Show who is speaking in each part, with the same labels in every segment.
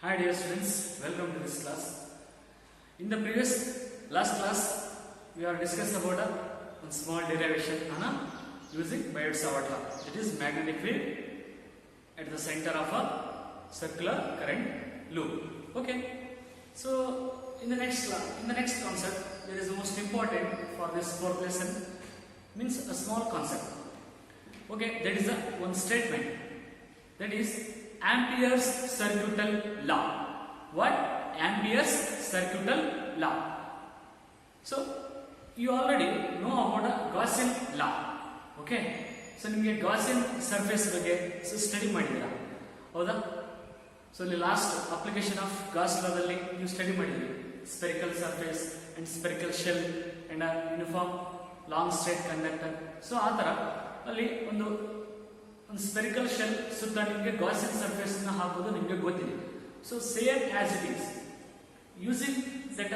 Speaker 1: Hi dear students, welcome to this class. In the last class, we are discussed about a small derivation using Biot-Savart law. It is magnetic field at the center of a circular current loop. Okay. So in the next concept, there is the most important for this fourth lesson means a small concept. Okay, that is one statement, that is Ampere's circuital law. What? Ampere's circuital law. So you already know about a Gaussian law. Okay. So ನಿಮಗೆ Gaussian surface ಬಗ್ಗೆ study ಮಾಡಿದ್ದೀರಾ ಹೌದಾ? So ಇಲ್ಲಿ last application of Gauss ಲಾದಲ್ಲಿ ನೀವು study ಮಾಡಿದ್ರಿ spherical surface and spherical shell and uniform long straight conductor. So ಆ ತರ ಅಲ್ಲಿ ಒಂದು ಸ್ಪೆರಿಕಲ್ ಶೆಲ್ ಸುತ್ತ ನಿಮಗೆ ಗಾಸಿಯನ್ ಸರ್ಫೇಸ್ ನ ಹಾಕೋದು ನಿಮಗೆ ಗೊತ್ತಿದೆ. So same as it is using that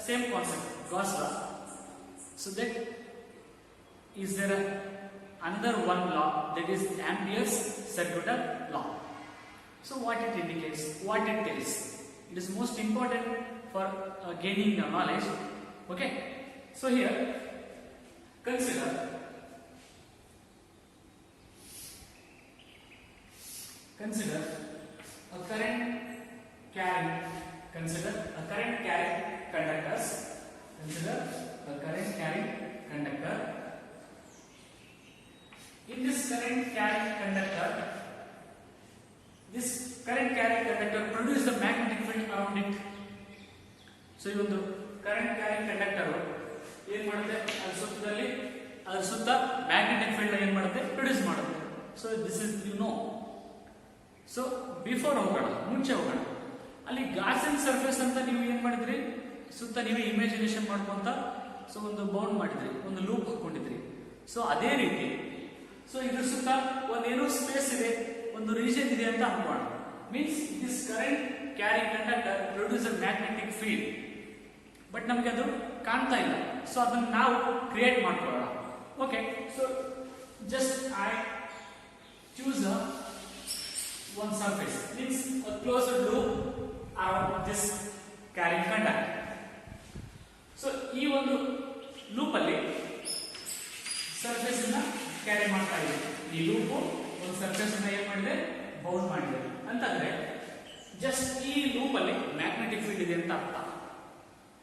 Speaker 1: same concept Gauss law. So that is there another one law, that is Ampere's circuital law. So what it indicates, what it tells, it is most important for gaining the knowledge. Okay, so here consider a current carrying conductors. Consider a current carrying conductor. In this current carrying conductor produces the magnetic field around it. So ಈ ಒಂದು current carrying conductor ಏನು ಮಾಡುತ್ತೆ, ಅದರ ಸುತ್ತ magnetic field ಏನು ಮಾಡುತ್ತೆ, produce ಮಾಡುತ್ತೆ. So this is you know. So before ಮುಂಚೆ ಹೋಗೋಣ, ಅಲ್ಲಿ ಗಾಸಿಯನ್ ಸರ್ಫೇಸ್ ಅಂತ ನೀವು ಏನು ಮಾಡಿದ್ರಿ, ಸುತ್ತ ನೀವೇ ಇಮ್ಯಾಜಿನೇಷನ್ ಮಾಡ್ಕೊಂತ ಸೊ ಒಂದು ಬೌಂಡ್ ಮಾಡಿದ್ರಿ, ಒಂದು ಲೂಪ್ ಹಾಕೊಂಡಿದ್ರಿ. ಸೊ ಅದೇ ರೀತಿ ಸೊ ಇದ್ರ ಸುತ್ತ ಒಂದೇನೋ ಸ್ಪೇಸ್ ಇದೆ, ಒಂದು ರೀಜನ್ ಇದೆ ಅಂತ ಅನ್ಕೋಣ. Means this current carrying conductor produce a magnetic field, but ನಮಗೆ ಅದು ಕಾಣ್ತಾ ಇಲ್ಲ. ಸೊ ಅದನ್ನ ನಾವು ಕ್ರಿಯೇಟ್ ಮಾಡ್ಕೊಳ್ಳೋಣ. Okay, so just I choose one surface, means a closed loop around this carrying conductor. So ಈ ಒಂದು ಲೂಪ್ ಅಲ್ಲಿ ಸರ್ಫೇಸ್ ಅನ್ನ ಕ್ಯಾರಿ ಮಾಡ್ತಾ ಇದೆ. ಈ ಲೂಪ್ ಒಂದು ಸರ್ಫೇಸ್ ಅನ್ನ ಏನ್ ಮಾಡಿದೆ, ಬೌಂಡ್ ಮಾಡಿದೆ ಅಂತಂದ್ರೆ ಜಸ್ಟ್ ಈ ಲೂಪ್ ಅಲ್ಲಿ ಮ್ಯಾಗ್ನೆಟಿಕ್ ಫೀಲ್ಡ್ ಇದೆ ಅಂತ ಅರ್ಥ.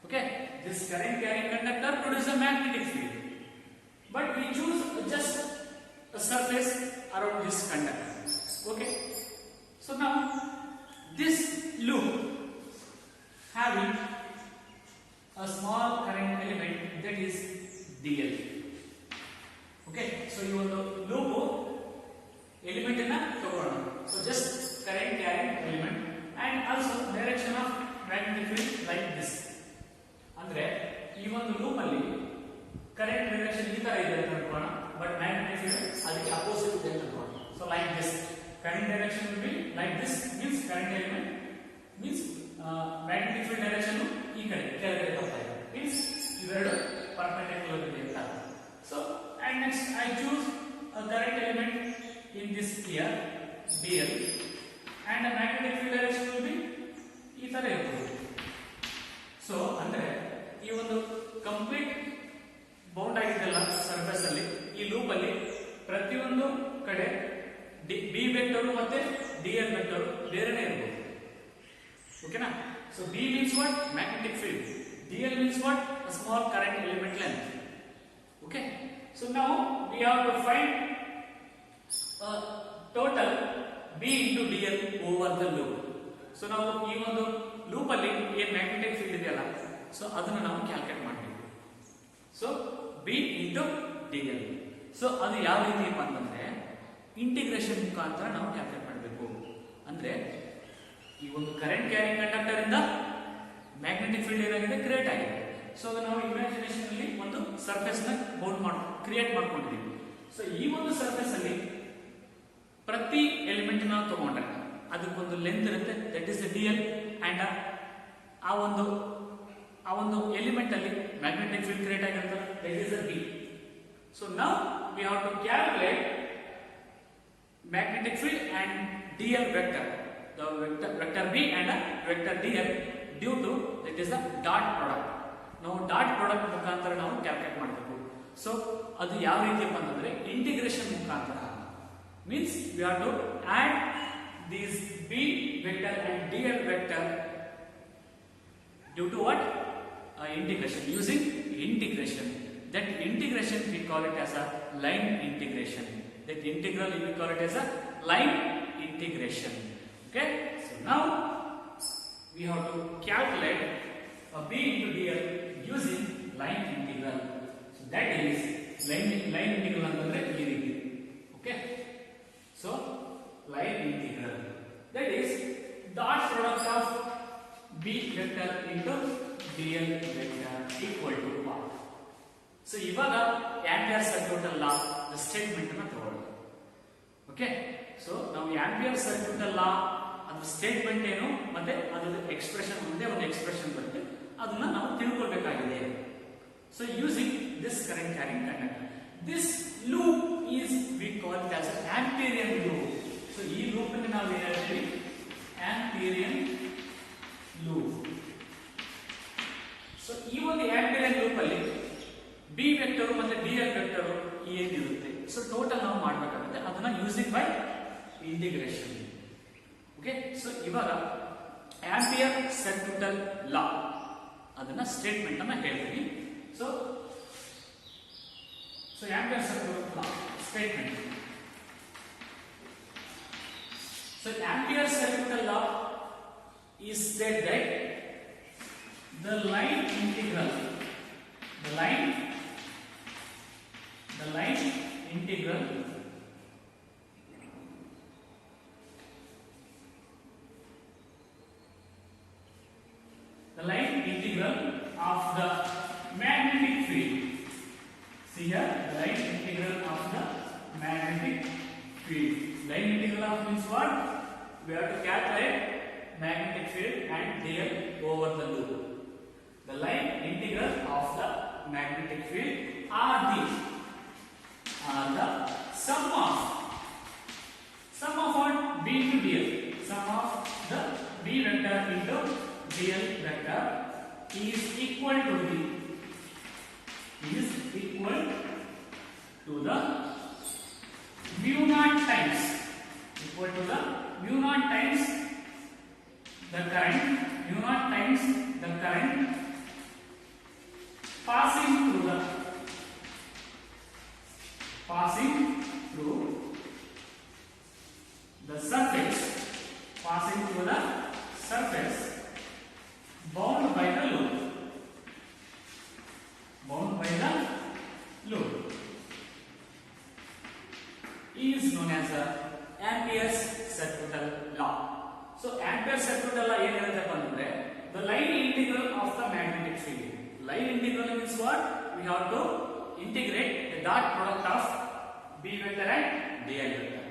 Speaker 1: Okay, this current carrying conductor produce a magnetic field, but we choose just a surface around this conductor. Okay, so now this loop having a small current element, that is dl. Okay, so you want the loop element in a ತಗೊಳ್ಳೋಣ. So just current carrying element and also direction of magnetic field like this. ಅಂದ್ರೆ ಈ ಒಂದು loop ಅಲ್ಲಿ current direction ಈ ತರ ಇದೆ ಅಂತ ಅನ್ಕೋಣ, but magnetic field ಅದಕ್ಕೆ ಅಪೋಸಿಟ್ ಇದೆ ಅಂತ ಅನ್ಕೋಣ. So like this current direction will be like this, means current element means magnetic field direction ಈ ಕಡೆ ಕೆಳಗಡೆ ಹೋಗ್ತಾ ಇದೆ, means ಇವೆರಡು ಪರ್ಪೆಂಡಿಕ್ಯುಲರ್ ಇದೆ ಅಂತ. So and next I choose a current element in this here dl and the magnetic field direction will be ಈ ತರ ಇರ್ತದೆ. ಸೊ ಅಂದ್ರೆ ಈ ಒಂದು ಕಂಪ್ಲೀಟ್ ಬೌಂಡ್ ಆಗಿದೆಲ್ಲ ಸರ್ಫೇಸ್ ಅಲ್ಲಿ ಈ ಲೂಪ್ ಅಲ್ಲಿ ಪ್ರತಿಯೊಂದು ಕಡೆ ಬಿ ವೆಕ್ಟರ್ ಮತ್ತೆ ಡಿಎಲ್ ವೆಕ್ಟರ್ ಬೇರೆನೇ ಇರಬಹುದು. ಓಕೆನಾ? So B means what, magnetic field. DL means what, a small current element length. Okay, so now we have to find total b into dl over the loop. So ನಾವು ಈ ಒಂದು loop ಅಲ್ಲಿ ಏನು magnetic field ಇದೆಯಲ್ಲ, so ಅದನ್ನ ನಾವು calculate ಮಾಡಬೇಕು. So b into dl. So ಅದು ಯಾವ ರೀತಿ ಅಂತಂದ್ರೆ ಇಂಟಿಗ್ರೇಷನ್ ಮುಖಾಂತರ ನಾವು ಕ್ಯಾಲ್ಕುಲೇಟ್ ಮಾಡಬೇಕು. ಅಂದ್ರೆ ಈ ಒಂದು ಕರೆಂಟ್ ಕ್ಯಾರಿಂಗ್ ಕಂಡಕ್ಟರ್ ಇಂದ ಮ್ಯಾಗ್ನೆಟಿಕ್ ಫೀಲ್ಡ್ ಏನಾಗಿದೆ, ಕ್ರಿಯೇಟ್ ಆಗಿದೆ. ಸೊ ನಾವು ಇಮ್ಯಾಜಿನೇಷನ್ ಅಲ್ಲಿ ಒಂದು ಸರ್ಫೇಸ್ ನ ಬೌಂಡ್ ಕ್ರಿಯೇಟ್ ಮಾಡ್ಕೊಂಡಿದ್ದೀವಿ. ಸೊ ಈ ಒಂದು ಸರ್ಫೇಸ್ ಅಲ್ಲಿ ಪ್ರತಿ ಎಲಿಮೆಂಟ್ ನಾವು ತಗೊಂಡ್ರೆ ಅದಕ್ಕೊಂದು ಲೆಂತ್ ಇರುತ್ತೆ, that is D L, and ಆ ಒಂದು ಎಲಿಮೆಂಟ್ ಅಲ್ಲಿ ಮ್ಯಾಗ್ನೆಟಿಕ್ ಫೀಲ್ಡ್ ಕ್ರಿಯೇಟ್ ಆಗಿರುತ್ತೆ, that is B. So now we have to calculate magnetic field and dl vector. the vector B and vector dl due to that is the dot product. ನಾವು dot product ಮುಖಾಂತರ ನಾವು calculate ಮಾಡಬೇಕು. So ಅದು ಯಾವ ರೀತಿಯಪ್ಪ ಅಂತಂದ್ರೆ integration ಮುಖಾಂತರ. Means we have to add these B vector and dl vector due to what? Integration, using integration. That integration we call it as a line integration. That integral we call it as a line integration. Okay, so now we have to calculate a B into dl using line integral. So that is line integral ಅಂತಂದ್ರೆ ಈ ರೀತಿ. Okay, so line integral, that is dot product of B vector into dl vector equal to what? So ಇವಾಗ ampere circuit law the statement ಅನ್ನು ತಗೊಳ್ಳೋಣ. Okay, so ನಾವು ampere circuit ಲಾ ಅದರ statement ಏನು ಮತ್ತೆ ಅದರ ಎಕ್ಸ್ಪ್ರೆಷನ್ ಮುಂದೆ ಒಂದು ಎಕ್ಸ್ಪ್ರೆಷನ್ ಬರುತ್ತೆ, ಅದನ್ನ ನಾವು ತಿಳ್ಕೊಳ್ಬೇಕಾಗಿದೆ. So using this current carrying conductor, this loop is we call it as Amperian loop. So ಈ ಲೂಪ್ ಅನ್ನು ನಾವು ಏನು ಹೇಳ್ತೀವಿ? Amperian loop. ಸೊ ಈ ಒಂದು ಆಂಪಿಯರಿಯನ್ ಲೂಪ್ ಅಲ್ಲಿ ಬಿ ವೆಕ್ಟರ್ ಮತ್ತೆ ಡಿಎಲ್ ವೆಕ್ಟರ್ ಏನಿರುತ್ತೆ, ಸೊ ಟೋಟಲ್ ನಾವು ಮಾಡಬೇಕಾಗುತ್ತೆ ಅದನ್ನ using by integration. Okay, so ಇವಾಗ ಆಂಪಿಯರ್ ಸರ್ಕ್ಯೂಟಲ್ ಲಾ ಅದನ್ನ ಸ್ಟೇಟ್ಮೆಂಟ್ ಅನ್ನ ಹೇಳ್ತೀನಿ. So Ampere circuital law statement. So Ampere's circuital law is said that the line integral of the magnetic field. See here, the line integral of the magnetic field. Line integral of means what? We have to calculate magnetic field and dl over the loop. The line integral of the magnetic field are the sum of what? B into dl. Sum of the B vector into dl vector is equal to the mu naught times the current passing through the surface bound by the loop is known as the Ampere's circuital law. So Ampere's circuital law ಏನು ಹೇಳುತ್ತಪ್ಪ ಅಂದ್ರೆ the line integral of the magnetic field. Line integral means what? We have to integrate the dot product of B vector and dl vector.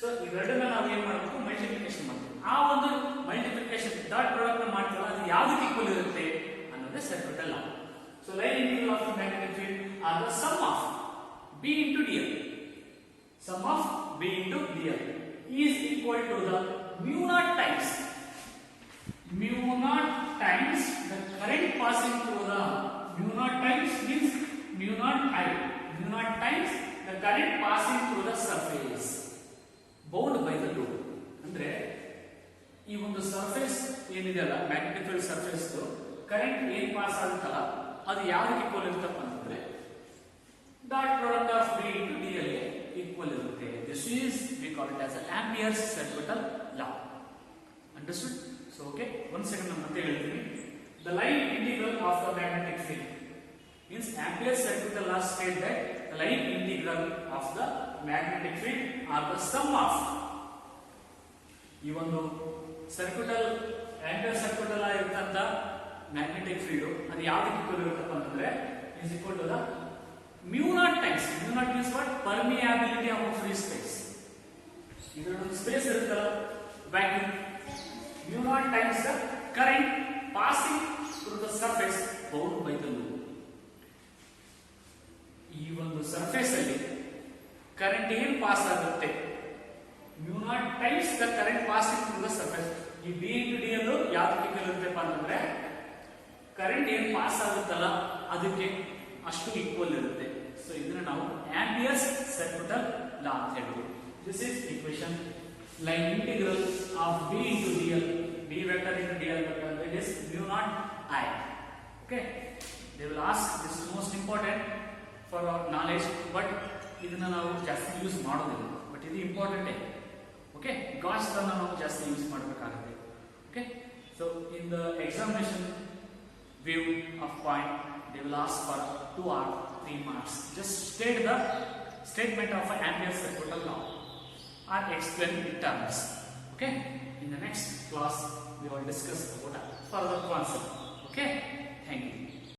Speaker 1: So ಇವೆರಡನ್ನ ನಾವು ಏನು ಮಾಡಬೇಕು? Multiplication ಮಾಡಬೇಕು. ಆ ಒಂದು multiplication dot product ಅನ್ನು ಮಾಡ್ತೀವಲ್ಲ ಅದು ಯಾವುದಕ್ಕೆ ಈಕ್ವಲ್ ಇರುತ್ತೆ ಅನ್ನೋದೇ circuital law. So line integral of the magnetic field are the sum of B into dl. Sum of B into dl is equal to the mu naught times the current passing through the mu naught times means mu naught times the current passing through the surface bound by the loop. ಅಂದ್ರೆ ಈ ಒಂದು surface ಏನಿದೆ ಅಲ್ಲ magnetic field surface current ಏನ್ pass ಆಗುತ್ತಲ್ಲ ಅದು ಯಾವ್ದಕ್ಕೆ equal ಇರುತ್ತಪ್ಪ ಅಂತಂದ್ರೆ dot product of B into dl ಗೆ ಈಕ್ವಲ್ ಇರುತ್ತೆ. This is we call it as an Ampere's circuital law. Understood? So okay, one second ನಾನು ಮತ್ತೆ ಹೇಳ್ತೀನಿ. The line integral of the magnetic field means Ampere's circuital law states that the line integral of the magnetic field are the sum of ಈ ಒಂದು circuital ampere circuital ಇರ್ತಂತ magnetic field ಅದು ಯಾವ್ದಕ್ಕೆ equal ಇರುತ್ತಪ್ಪ ಅಂತಂದ್ರೆ is equal to the mu naught times. Mu naught means what? Permeability of a free space. ಇದರೊಂದು space ಇರುತ್ತಲ್ಲ vacuum. Mu naught times the current passing through the surface bound by the loop. ಈ ಒಂದು surface ಅಲ್ಲಿ current ಏನು pass ಆಗುತ್ತೆ mu not times the current passing through the surface. ಈ B into D ಅಲ್ಲೂ ಯಾವ್ದಕ್ಕೆ ಇರುತ್ತಪ್ಪ ಅಂತಂದ್ರೆ ಕರೆಂಟ್ ಏನು ಪಾಸ್ ಆಗುತ್ತಲ್ಲ ಅದಕ್ಕೆ ಅಷ್ಟು ಈಕ್ವಲ್ ಇರುತ್ತೆ. ಸೊ ಇದನ್ನ ನಾವು ಆಂಪಿಯರ್ಸ್ ಸರ್ಕ್ಯುಟಲ್ ಲಾ ಅಂತ ಹೇಳ್ತೀವಿ. This is equation line integral of B into dl, B vector into dl vector, that is mu naught I. Okay, they will ask, this is most important for our knowledge, but ಇದನ್ನ ನಾವು ಜಾಸ್ತಿ use ಮಾಡೋದಿಲ್ಲ, but ಇದು important. Okay, Gauss ಅನ್ನು ನಾವು ಜಾಸ್ತಿ use ಮಾಡಬೇಕಾಗುತ್ತೆ. Okay, so in the examination view of point, they will ask for 2 or 3 marks. Just state the statement of an Ampere's circuital law or explain in terms. Okay, in the next class we will discuss about further concept. Okay, thank you.